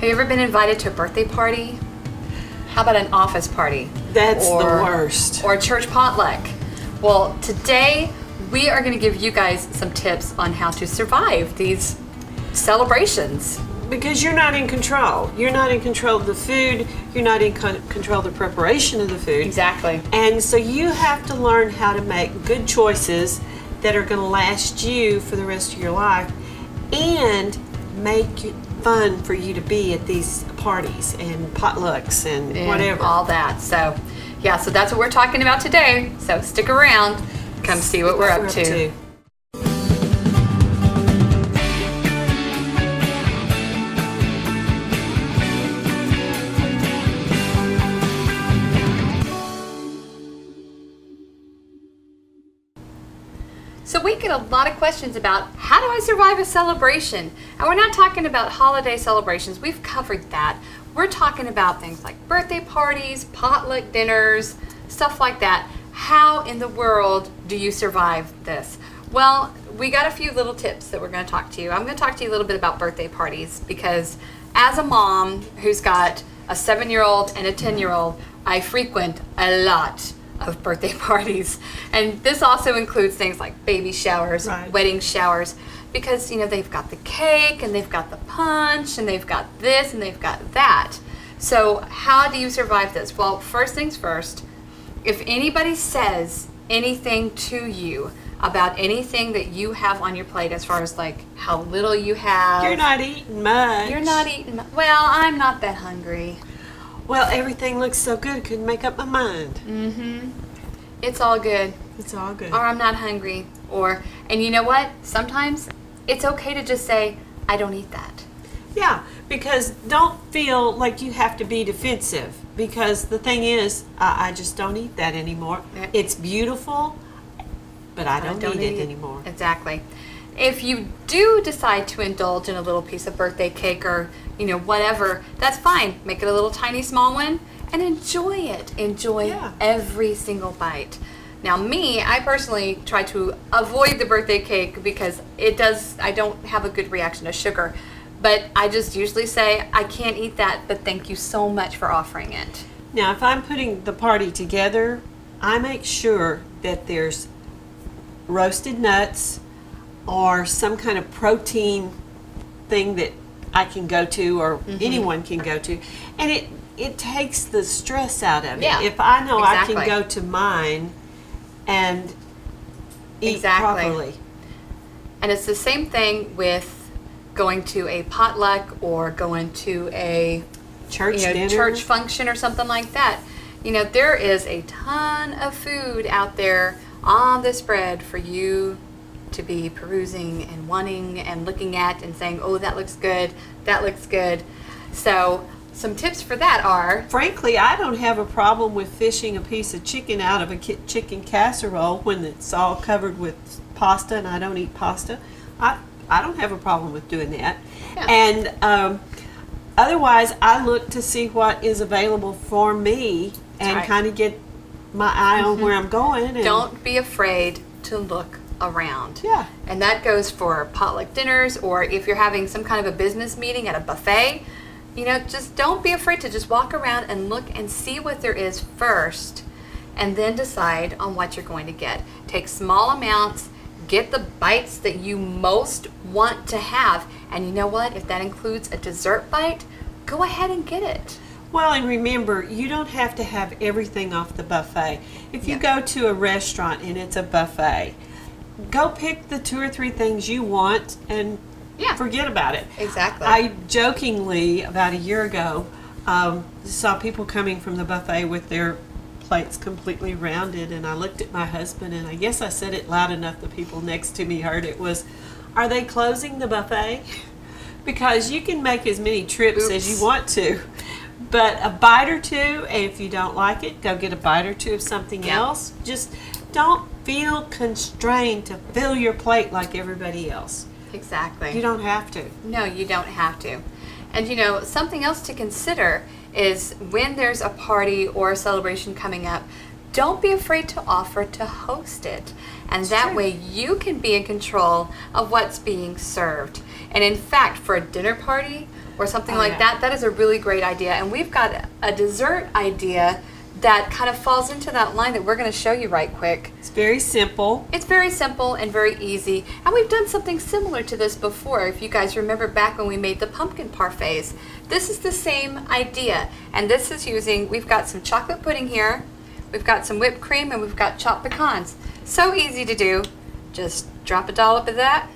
Have you ever been invited to a birthday party? How about an office party? That's the worst. Or a church potluck. Well, today we are going to give you guys some tips on how to survive these celebrations. Because you're not in control. You're not in control of the food. You're not in control of the preparation of the food. Exactly. And so you have to learn how to make good choices that are going to last you for the rest of your life and make it fun for you to be at these parties and potlucks and whatever. All that. So, yeah, so that's what we're talking about today. So stick around. Come see what we're up to. So we get a lot of questions about how do I survive a celebration? And we're not talking about holiday celebrations. We've covered that. We're talking about things like birthday parties, potluck dinners, stuff like that. How in the world do you survive this? Well, we got a few little tips that we're going to talk to you. I'm going to talk to you a little bit about birthday parties because as a mom who's got a 7-year-old and a 10-year-old, I frequent a lot of birthday parties, and this also includes things like baby showers, right, wedding showers, because they've got the cake and they've got the punch and they've got this and they've got that. So how do you survive this? Well, first things first, if anybody says anything to you about anything that you have on your plate, as far as like how little you have, you're not eating much. You're not eating well, I'm not that hungry. Well, everything looks so good, couldn't make up my mind. Mm-hmm. It's all good. It's all good. Or I'm not hungry. And you know what? Sometimes it's okay to just say, I don't eat that. Yeah, because don't feel like you have to be defensive. Because the thing is, I just don't eat that anymore. Yep. It's beautiful, but I don't eat it anymore. Exactly. If you do decide to indulge in a little piece of birthday cake or whatever, that's fine. Make it a little tiny small one and enjoy it. Enjoy every single bite. Now I personally try to avoid the birthday cake because I don't have a good reaction to sugar. But I just usually say, I can't eat that, but thank you so much for offering it. Now, if I'm putting the party together, I make sure that there's roasted nuts or some kind of protein thing that I can go to or anyone can go to. And it takes the stress out of it. Yeah, if I know exactly. I can go to mine and eat properly. And it's the same thing with going to a potluck or going to a church function or something like that. There is a ton of food out there on the spread for you to be perusing and wanting and looking at and saying, oh, that looks good, that looks good. So some tips for that are... Frankly, I don't have a problem with fishing a piece of chicken out of a chicken casserole when it's all covered with pasta and I don't eat pasta. I don't have a problem with doing that. Yeah. And otherwise, I look to see what is available for me and kind of get my eye on where I'm going. And don't be afraid to look around. Yeah. And that goes for potluck dinners, or if you're having some kind of a business meeting at a buffet, just don't be afraid to just walk around and look and see what there is first and then decide on what you're going to get. Take small amounts, get the bites that you most want to have, and you know what? If that includes a dessert bite, go ahead and get it. Well, and remember, you don't have to have everything off the buffet. If you go to a restaurant and it's a buffet, go pick the 2 or 3 things you want and forget about it. Exactly. I jokingly, about a year ago, saw people coming from the buffet with their plates completely rounded, and I looked at my husband, and I guess I said it loud enough the people next to me heard it, was, are they closing the buffet? Because you can make as many trips as you want to. But a bite or two, and if you don't like it, go get a bite or two of something else. Just don't feel constrained to fill your plate like everybody else. Exactly. You don't have to. No, you don't have to. And something else to consider is when there's a party or a celebration coming up, don't be afraid to offer to host it. And that way you can be in control of what's being served. And in fact, for a dinner party, or something Oh, like yeah. that, that is a really great idea. And we've got a dessert idea that kind of falls into that line that we're going to show you right quick. It's very simple. It's very simple and very easy. And we've done something similar to this before. If you guys remember back when we made the pumpkin parfaits, this is the same idea. And this is using, we've got some chocolate pudding here, we've got some whipped cream, and we've got chopped pecans. So easy to do. Just drop a dollop of that.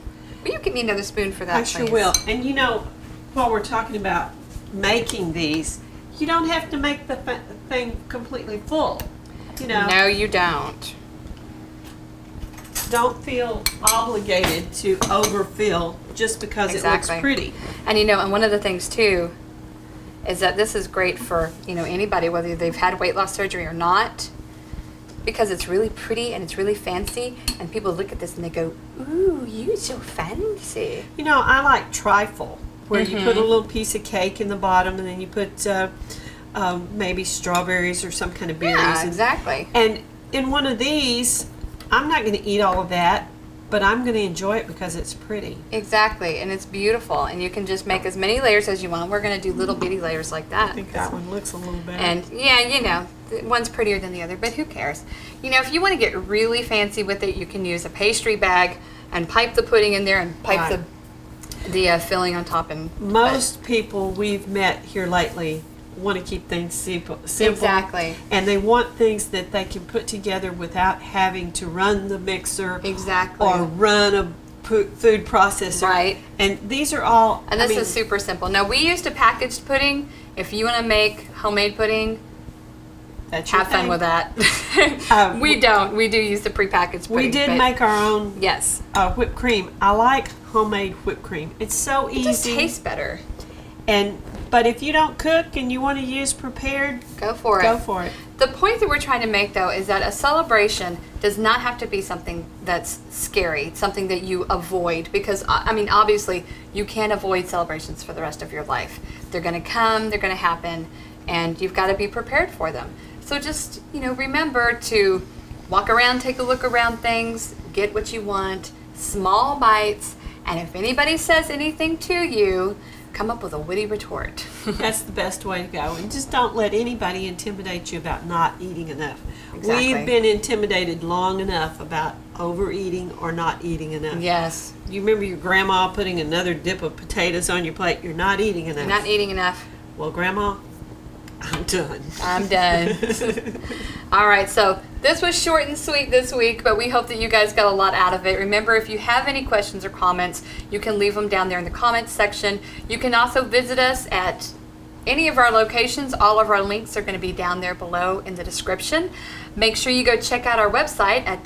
Will you give me another spoon for that, I sure please? will. And you know, while we're talking about making these, you don't have to make the thing completely full. You know, No, you don't. don't feel obligated to overfill just because it Exactly. looks pretty. And you know, and one of the things too is that this is great for, you know, anybody, whether they've had weight loss surgery or not, because it's really pretty and it's really fancy, and people look at this and they go, ooh, you so fancy. You know, I like trifle, where you put a Mhm. little piece of cake in the bottom, and then you put maybe strawberries or some kind of berries. Yeah, exactly. And in one of these, I'm not going to eat all of that, but I'm going to enjoy it because it's pretty. Exactly, and it's beautiful, and you can just make as many layers as you want. We're going to do little bitty layers like that. I think that one looks a little better. And yeah, you know, one's prettier than the other, but who cares? You know, if you want to get really fancy with it, you can use a pastry bag and pipe the pudding in there and pipe Right. the filling on top. And Most people we've met here lately want to keep things simple. Exactly. And they want things that they can put together without having to run the mixer Exactly. or run a food processor. Right. And these are all, And this is super simple. Now, we used a packaged pudding. If you want to make homemade pudding, that's your have fun thing. with that. We don't. We do use the prepackaged pudding. We did but make our own Yes. whipped cream. I like homemade whipped cream. It's so It easy. just tastes better. But if you don't cook and you want to use prepared, Go for it. go for it. The point that we're trying to make, though, is that a celebration does not have to be something that's scary, something that you avoid. Because, I mean, obviously, you can't avoid celebrations for the rest of your life. They're going to come, they're going to happen, and you've got to be prepared for them. So just, you know, remember to walk around, take a look around things, get what you want, small bites, and if anybody says anything to you, come up with a witty retort. That's the best way to go. And just don't let anybody intimidate you about not eating enough. Exactly. We've been intimidated long enough about overeating or not eating enough. Yes. You remember your grandma putting another dip of potatoes on your plate? You're not eating enough. You're not eating enough. Well, Grandma, I'm done. I'm done. All right, so this was short and sweet this week, but we hope that you guys got a lot out of it. Remember, if you have any questions or comments, you can leave them down there in the comments section. You can also visit us at any of our locations. All of our links are going to be down there below in the description. Make sure you go check out our website at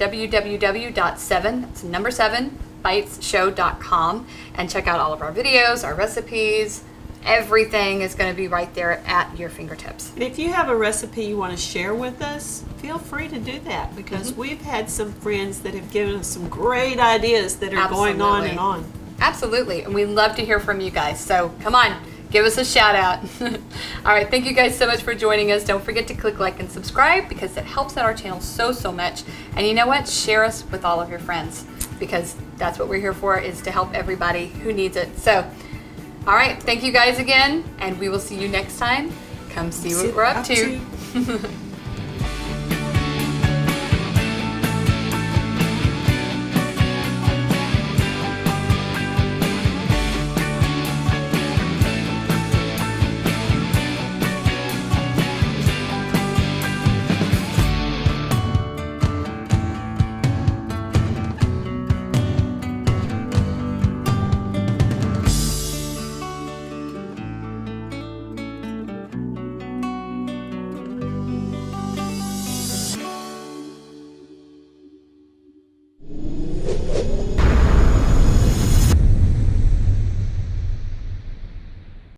www.7bitesshow.com and check out all of our videos, our recipes. Everything is going to be right there at your fingertips. And if you have a recipe you want to share with us, feel free to do that because we've had some friends that have given us some great ideas that are going on and on. Absolutely. And we love to hear from you guys. So come on, give us a shout out. All right. Thank you guys so much for joining us. Don't forget to click like and subscribe because it helps out our channel so much. And you know what? Share us with all of your friends because that's what we're here for, is to help everybody who needs it. So, all right. Thank you guys again. And we will see you next time. Come see what we're up to.